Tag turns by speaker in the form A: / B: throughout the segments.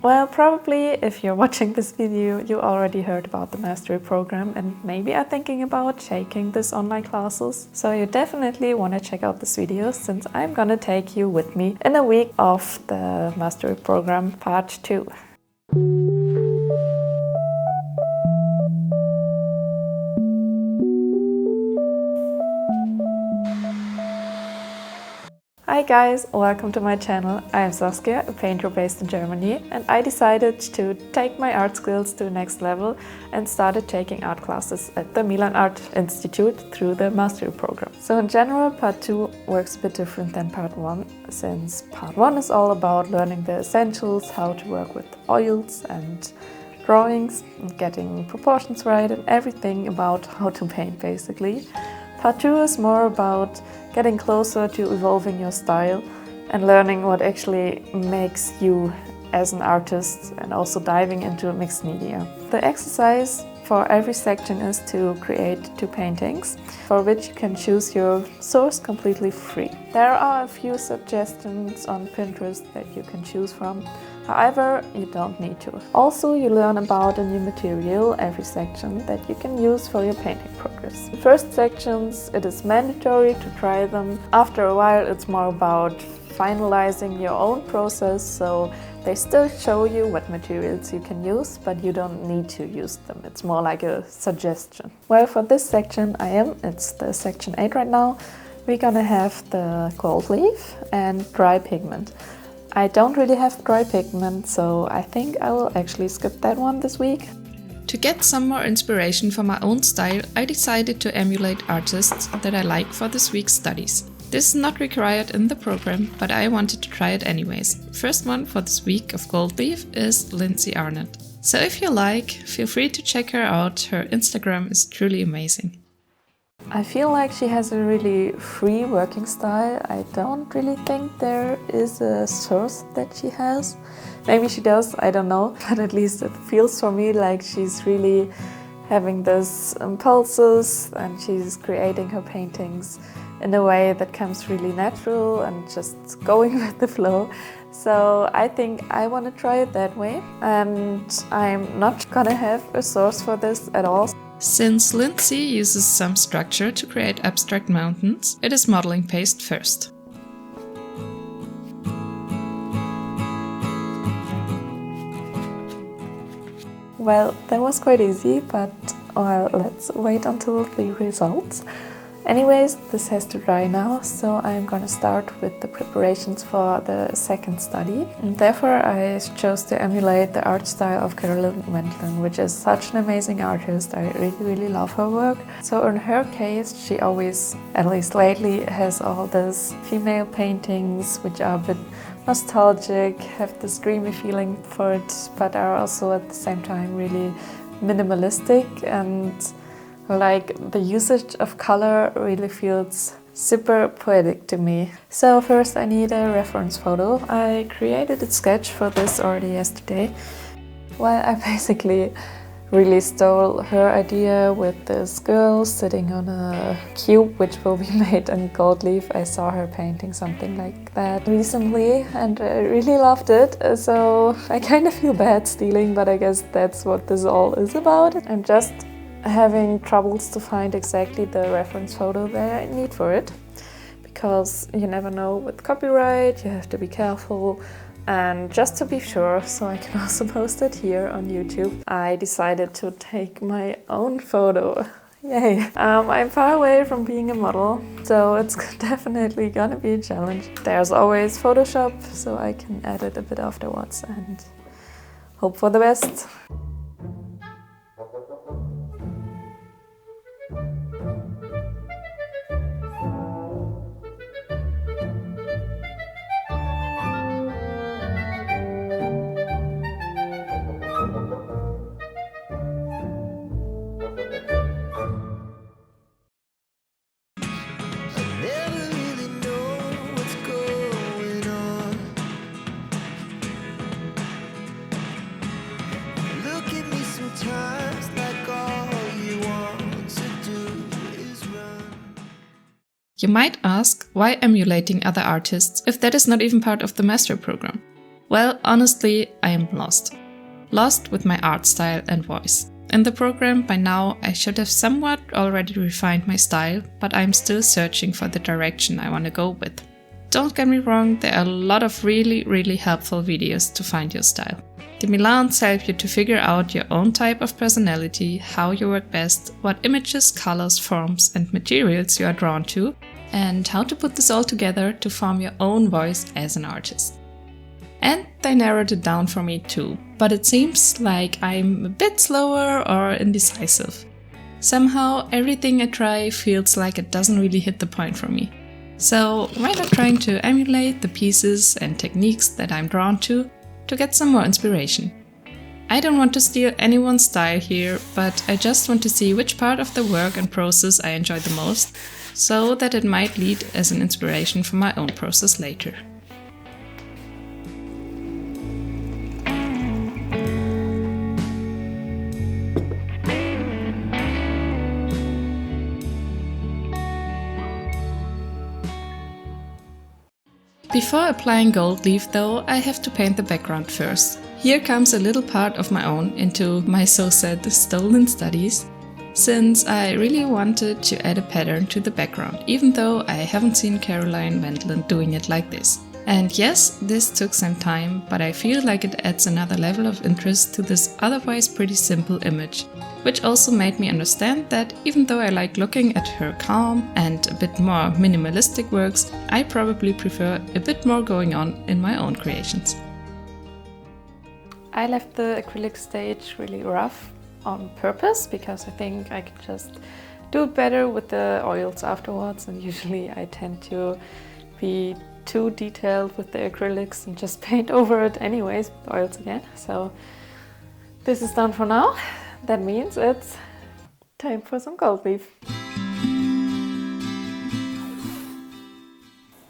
A: Well, probably if you're watching this video, you already heard about the mastery program and maybe are thinking about taking this online classes. So you definitely want to check out this video since I'm gonna take you with me in a week of the mastery program part 2. Hi guys, welcome to my channel. I am Saskia, a painter based in Germany, and I decided to take my art skills to the next level and started taking art classes at the Milan Art Institute through the mastery program. So in general, part 2 works a bit different than part 1, since part 1 is all about learning the essentials, how to work with oils and drawings, and getting proportions right and everything about how to paint basically. Part 2 is more about getting closer to evolving your style and learning what actually makes you as an artist and also diving into mixed media. The exercise for every section is to create 2 paintings, for which you can choose your source completely free. There are a few suggestions on Pinterest that you can choose from. However, you don't need to. Also, you learn about a new material every section that you can use for your painting progress. The first sections, it is mandatory to try them. After a while, it's more about finalizing your own process, so they still show you what materials you can use, but you don't need to use them. It's more like a suggestion. Well, for this section it's the section 8 right now, we're gonna have the gold leaf and dry pigment. I don't really have dry pigment, so I think I will actually skip that one this week.
B: To get some more inspiration for my own style, I decided to emulate artists that I like for this week's studies. This is not required in the program, but I wanted to try it anyways. First one for this week of Gold Leaf is Lindsay Arnott. So if you like, feel free to check her out, her Instagram is truly amazing.
A: I feel like she has a really free working style. I don't really think there is a source that she has. Maybe she does, I don't know, but at least it feels for me like she's really having those impulses and she's creating her paintings in a way that comes really natural and just going with the flow. So I think I want to try it that way, and I'm not gonna have a source for this at all.
B: Since Lindsay uses some structure to create abstract mountains, it is modeling paste first.
A: Well, that was quite easy, but let's wait until the results. Anyways, this has to dry now, so I'm gonna start with the preparations for the second study. And therefore, I chose to emulate the art style of Carolyn Wendland, which is such an amazing artist. I really love her work. So in her case, she always, at least lately, has all these female paintings which are a bit nostalgic, have this dreamy feeling for it, but are also at the same time really minimalistic, and like the usage of color really feels super poetic to me. So first I need a reference photo. I created a sketch for this already yesterday. Well, I basically really stole her idea with this girl sitting on a cube which will be made in gold leaf. I saw her painting something like that recently and I really loved it. So I kind of feel bad stealing, but I guess that's what this all is about. I'm just having troubles to find exactly the reference photo that I need for it, because you never know with copyright, you have to be careful. And just to be sure, so I can also post it here on YouTube, I decided to take my own photo. Yay! I'm far away from being a model, so it's definitely gonna be a challenge. There's always Photoshop, so I can edit a bit afterwards and hope for the best.
B: You might ask, why emulating other artists if that is not even part of the master program? Well, honestly, I am lost. Lost with my art style and voice. In the program, by now, I should have somewhat already refined my style, but I'm still searching for the direction I want to go with. Don't get me wrong, there are a lot of really helpful videos to find your style. The Milans help you to figure out your own type of personality, how you work best, what images, colors, forms and materials you are drawn to, and how to put this all together to form your own voice as an artist. And they narrowed it down for me too, but it seems like I'm a bit slower or indecisive. Somehow everything I try feels like it doesn't really hit the point for me. So why not trying to emulate the pieces and techniques that I'm drawn to get some more inspiration? I don't want to steal anyone's style here, but I just want to see which part of the work and process I enjoy the most, so that it might lead as an inspiration for my own process later. Before applying gold leaf though, I have to paint the background first. Here comes a little part of my own into my so-said stolen studies, since I really wanted to add a pattern to the background, even though I haven't seen Caroline Wendland doing it like this. And yes, this took some time, but I feel like it adds another level of interest to this otherwise pretty simple image, which also made me understand that even though I like looking at her calm and a bit more minimalistic works, I probably prefer a bit more going on in my own creations.
A: I left the acrylic stage really rough on purpose because I think I can just do it better with the oils afterwards, and usually I tend to be too detailed with the acrylics and just paint over it anyways with oils again. So this is done for now. That means it's time for some gold leaf.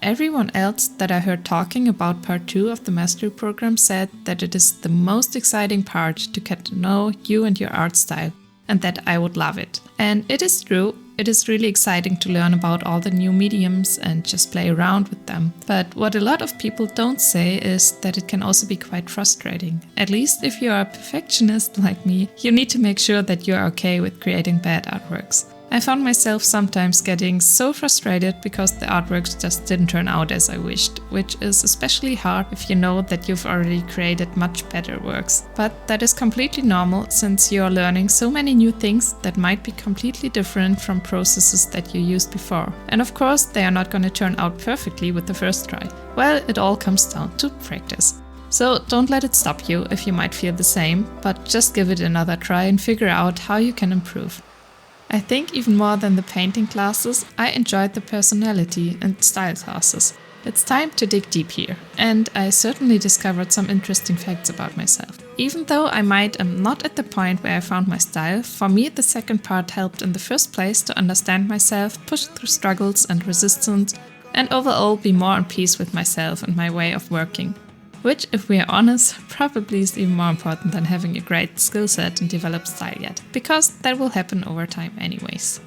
B: Everyone else that I heard talking about part 2 of the mastery program said that it is the most exciting part to get to know you and your art style, and that I would love it. And it is true, it is really exciting to learn about all the new mediums and just play around with them. But what a lot of people don't say is that it can also be quite frustrating. At least if you are a perfectionist like me, you need to make sure that you are okay with creating bad artworks. I found myself sometimes getting so frustrated because the artworks just didn't turn out as I wished, which is especially hard if you know that you've already created much better works. But that is completely normal, since you are learning so many new things that might be completely different from processes that you used before. And of course, they are not going to turn out perfectly with the first try. Well, it all comes down to practice. So don't let it stop you if you might feel the same, but just give it another try and figure out how you can improve. I think even more than the painting classes, I enjoyed the personality and style classes. It's time to dig deep here, and I certainly discovered some interesting facts about myself. Even though I am not at the point where I found my style, for me the second part helped in the first place to understand myself, push through struggles and resistance, and overall be more at peace with myself and my way of working. Which, if we are honest, probably is even more important than having a great skill set and developed style yet, because that will happen over time anyways.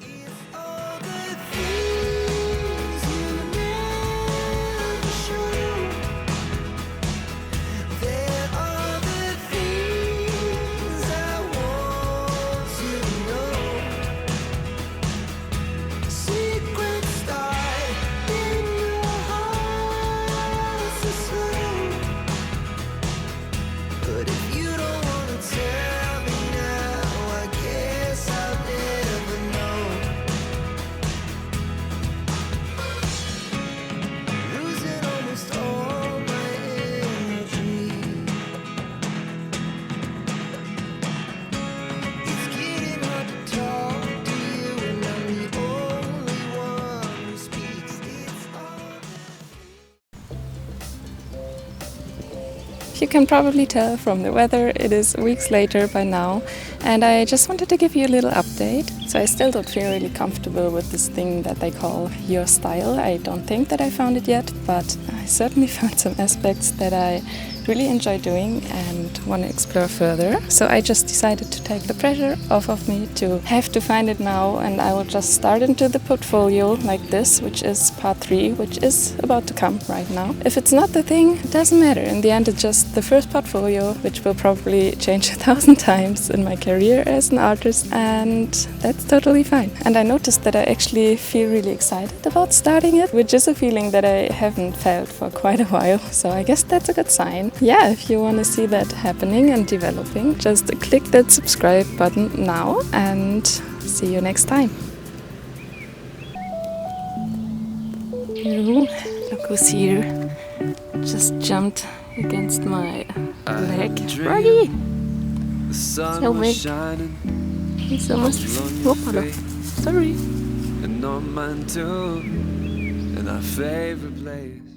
B: You can probably tell from the weather, it is weeks later by now, and I just wanted to give you a little update. So I still don't feel really comfortable with this thing that they call your style. I don't think that I found it yet, but I certainly found some aspects that I
C: really enjoy doing and want to explore further. So I just decided to take the pressure off of me to have to find it now, and I will just start into the portfolio like this, which is part 3, which is about to come right now. If it's not the thing, it doesn't matter. In the end, it's just the first portfolio, which will probably change 1,000 times in my career as an artist, and that's totally fine. And I noticed that I actually feel really excited about starting it, which is a feeling that I haven't felt for quite a while, so I guess that's a good sign. Yeah, if you want to see that happening and developing, just click that subscribe button now, and see you next time. Hello, look who's here. Just jumped against my leg. Froggy! So big. He's almost Hoppala. Sorry.
D: And on mine too, in our favorite place.